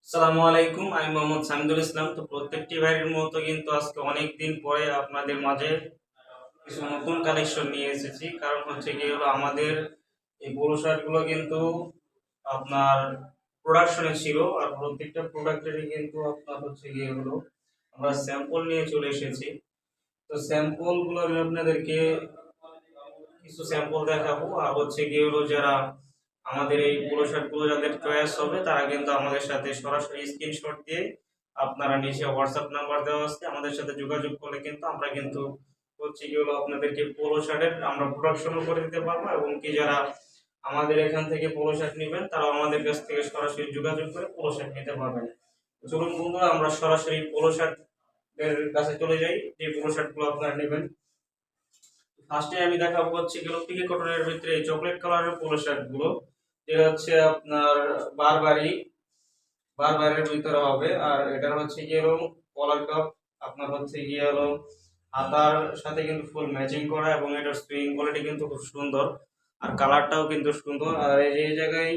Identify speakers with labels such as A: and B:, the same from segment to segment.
A: আসসালামু আলাইকুম, আমি মোহাম্মদ সামিদুল ইসলাম। তো প্রত্যেকটি ভাইয়ের মতো কিন্তু আজকে অনেক দিন পরে আপনাদের মাঝে কিছু নতুন কালেকশন নিয়ে এসেছি। কারণ হচ্ছে কি হলো, আমাদের এই পোলো শার্টগুলো কিন্তু আপনার প্রোডাকশনে ছিল, আর প্রত্যেকটা প্রোডাক্টেরই কিন্তু আপনার হচ্ছে গিয়ে হলো আমরা স্যাম্পল নিয়ে চলে এসেছি। তো স্যাম্পলগুলো আমি আপনাদেরকে কিছু স্যাম্পল দেখাবো, আর হচ্ছে গিয়ে হলো যারা আমাদের এই পোলো শার্টগুলো যাদের চয়েস হবে তারা কিন্তু আমাদের সাথে সরাসরি স্ক্রিনশট দিয়ে, আপনারা নিচে হোয়াটসঅ্যাপ নাম্বার দেওয়া আছে, আমাদের সাথে যোগাযোগ করলে কিন্তু আমরা কিন্তু হচ্ছে কি হলো আপনাদেরকে পোলো শার্টের আমরা প্রোডাকশনও করে দিতে পারবো, এবং কি যারা আমাদের এখান থেকে পোলো শার্ট নেবেন তারাও আমাদের কাছ থেকে সরাসরি যোগাযোগ করে পোলো শার্ট নিতে পারবেন। চলুন বন্ধুরা, আমরা সরাসরি পোলো শার্ট এর কাছে চলে যাই, যে পোলো শার্টগুলো আপনারা নেবেন। ফার্স্টে আমি দেখাবো হচ্ছে গেল পিকে কটনের ভিতরে এই চকলেট কালারের পোলো শার্ট গুলো, যেটা হচ্ছে আপনার বারবারি বারবারের ভিতরে হবে। আর এটা হচ্ছে গিয়ে হলো কলার কাপ, আপনার হচ্ছে গিয়ে হলো হাতার সাথে কিন্তু ফুল ম্যাচিং করা, এবং এটার সুইং কোয়ালিটি কিন্তু খুব সুন্দর, আর কালারটাও কিন্তু সুন্দর। আর এই জায়গায়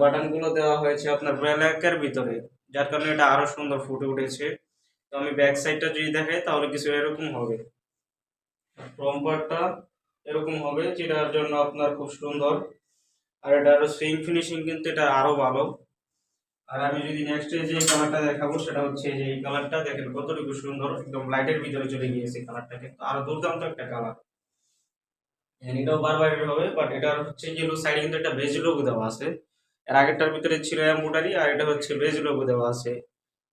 A: বাটন গুলো দেওয়া হয়েছে আপনার ব্ল্যাকের ভিতরে, যার কারণে এটা আরো সুন্দর ফুটে উঠেছে। তো আমি ব্যাক সাইডটা যদি দেখাই তাহলে কিছু এরকম হবে, ফ্রন্ট পার্টটা এরকম হবে, যেটার জন্য আপনার খুব সুন্দর। আর এটার সুইং ফিনিশিং কিন্তু এটা আরো ভালো। আর আমি যদি নেক্সট যে কালারটা দেখাবো সেটা হচ্ছে যে এই কালারটা দেখেন কতটুকু সুন্দর, একদম লাইটের ভিতরে চলে গিয়েছে কালারটা, কিন্তু আরো দুর্দান্ত একটা কালার। এটাও বারবার হবে, বাট এটার হচ্ছে যে সাইডে কিন্তু একটা বেজ লোগো দেওয়া আছে। এর আগেরটার ভিতরে ছিল এমব্রয়ডারি, আর এটা হচ্ছে বেজ লোগো দেওয়া আছে।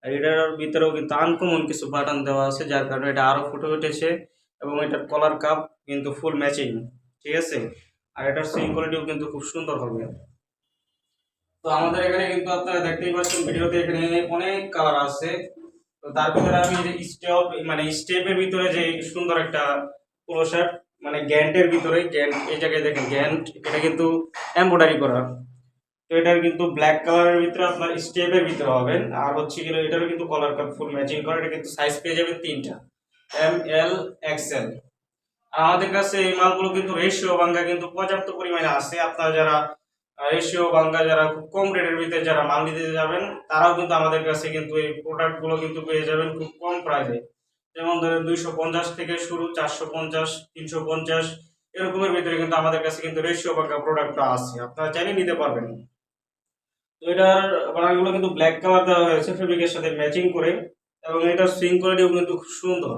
A: আর এটার ভিতরেও কিন্তু আনকমন কিছু বাটন দেওয়া আছে, যার কারণে এটা আরো ফুটে উঠেছে। এবং এটার কলার কাপ কিন্তু ফুল ম্যাচিং, ঠিক আছে। আর এটার সুইং কোয়ালিটিও কিন্তু খুব সুন্দর হবে। তো আমাদের এখানে কিন্তু আপনারা দেখতেই পাচ্ছেন ভিডিওতে, এখানে অনেক কালার আছে। তো তার ভিতরে আমি যে স্টেপের ভিতরে যে সুন্দর একটা পোলো শার্ট, মানে গ্যান্টের ভিতরে গ্যান্ট, এই জায়গায় দেখেন গ্যান্ট, এটা কিন্তু এমব্রয়ডারি করা। তো এটার কিন্তু ব্ল্যাক কালারের ভিতরে আপনার স্টেপের ভিতরে হবেন, আর হচ্ছে গেলে এটারও কিন্তু কলার কাট ফুল ম্যাচিং করা। এটা কিন্তু সাইজ পেয়ে যাবেন তিনটা, এম, এল, এক্সেল। আর আমাদের কাছে এই মালগুলো কিন্তু রেশিও ভাঙ্গা কিন্তু পর্যাপ্ত পরিমাণে আছে। আপনারা যারা রেশিও ভাঙ্গা, যারা খুব কম রেটের ভিতরে যারা মাল নিতে যাবেন, তারাও কিন্তু আমাদের কাছে কিন্তু এই প্রোডাক্ট গুলো কিন্তু পেয়ে যাবেন খুব কম প্রাইসে। যেমন ধরেন 250 থেকে শুরু, 450, 350 এরকমের ভিতরে কিন্তু আমাদের কাছে কিন্তু রেশিও ভাঙ্গা প্রোডাক্টটা আছে, আপনারা চাইলে নিতে পারবেন। তো এটার বানারগুলো কিন্তু ব্ল্যাক কালার দেওয়া হয়েছে ফেব্রিকের সাথে ম্যাচিং করে, এবং এটার সুইং কোয়ালিটিও কিন্তু খুব সুন্দর।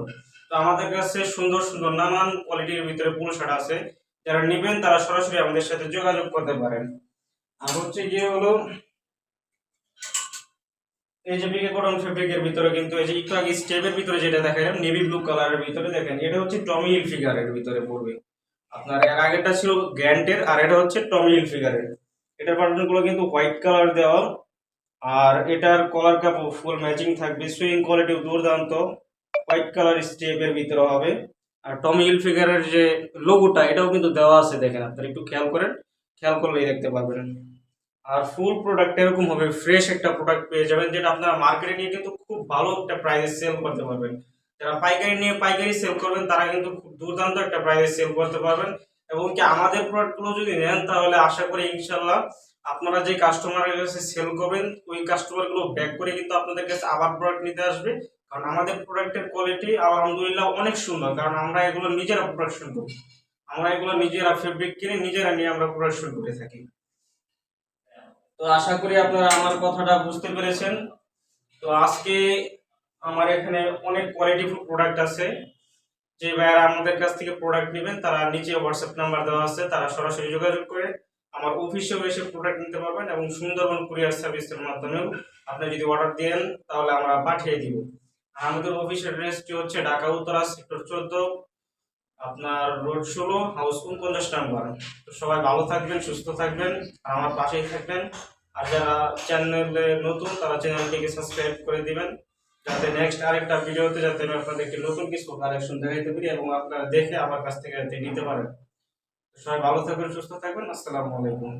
A: তো আমাদের কাছে সুন্দর সুন্দর নানান কোয়ালিটির ভিতরে পুরো শার্ট আছে, যারা নেবেন তারা সরাসরি আমাদের সাথে যোগাযোগ করতে পারেন। আর হচ্ছে গিয়ে হলো এই যে পিকে কটন ফেব্রিকের ভিতরে কিন্তু এই যে একটু আগে স্টেপের ভিতরে যেটা দেখালাম নেভি ব্লু কালারের ভিতরে, দেখেন এটা হচ্ছে টমি হিলফিগারের ভিতরে পড়বে। আপনার এর আগেরটা ছিল গ্যান্টের, আর এটা হচ্ছে টমি হিলফিগারের। এটার বাটন গুলো কিন্তু হোয়াইট কালার দেওয়া, আর এটার কলার কাপ ফুল ম্যাচিং থাকবে, সুইং কোয়ালিটি দুর্দান্ত, হোয়াইট কালার স্টেপের ভিতরে হবে। আর টমি হিলফিগারের যে লোগোটা এটাও কিন্তু দেওয়া আছে, দেখেন আপনারা একটু খেয়াল করেন, খেয়াল করলেই দেখতে পাবেন। আর ফুল প্রোডাক্ট এরকম হবে, ফ্রেশ একটা প্রোডাক্ট পেয়ে যাবেন, যেটা আপনারা মার্কেটে নিয়ে কিন্তু খুব ভালো একটা প্রাইসে সেল করতে পারবেন। যারা পাইকারি নিয়ে পাইকারি সেল করবেন তারা কিন্তু খুব দুর্দান্ত একটা প্রাইসে সেল করতে পারবেন। এবং কি আমাদের প্রোডাক্টগুলো যদি নেন তাহলে আশা করি ইনশাল্লাহ আপনারা যে কাস্টমারের কাছে সেল করবেন ওই কাস্টমারগুলো ব্যাক করে কিন্তু আপনাদের কাছে আবার প্রোডাক্ট নিতে আসবে। কারণ আমাদের প্রোডাক্টের কোয়ালিটি আলহামদুলিল্লাহ অনেক সুন্দর, কারণ আমরা এগুলো নিজেরা প্রোডাকশন করি, আমরা এগুলো নিজেরা ফেব্রিক কিনে নিজেরা নিয়ে আমরা প্রোডাকশন করে থাকি। তো আশা করি আপনারা আমার কথাটা বুঝতে পেরেছেন। তো আজকে আমার এখানে অনেক কোয়ালিটিফুল প্রোডাক্ট আছে, যে ভাইয়ারা আমাদের কাছ থেকে প্রোডাক্ট নেবেন তারা নিচে হোয়াটসঅ্যাপ নাম্বার দেওয়া আছে, তারা সরাসরি যোগাযোগ করে আমার অফিসেও এসে প্রোডাক্ট নিতে পারবেন, এবং সুন্দরবন কুরিয়ার সার্ভিসের মাধ্যমেও আপনি যদি অর্ডার দেন তাহলে আমরা পাঠিয়ে দিব। আর আমাদের অফিস অ্যাড্রেসটি হচ্ছে ঢাকা উত্তরা সেক্টর 14, আপনার রোড 16, হাউস 49 নাম্বার। তো সবাই ভালো থাকবেন, সুস্থ থাকবেন, আর আমার পাশেই থাকবেন। আর যারা চ্যানেলে নতুন তারা চ্যানেলটিকে সাবস্ক্রাইব করে দিবেন, যাতে নেক্সট আরেকটা ভিডিওতে যাতে আমি আপনাদেরকে নতুন কিছু কালেকশন দেখাইতে পারি, এবং আপনারা দেখে আমার কাছ থেকে যাতে নিতে পারেন। সবাই ভালো থাকবেন, সুস্থ থাকবেন। আসসালামু আলাইকুম।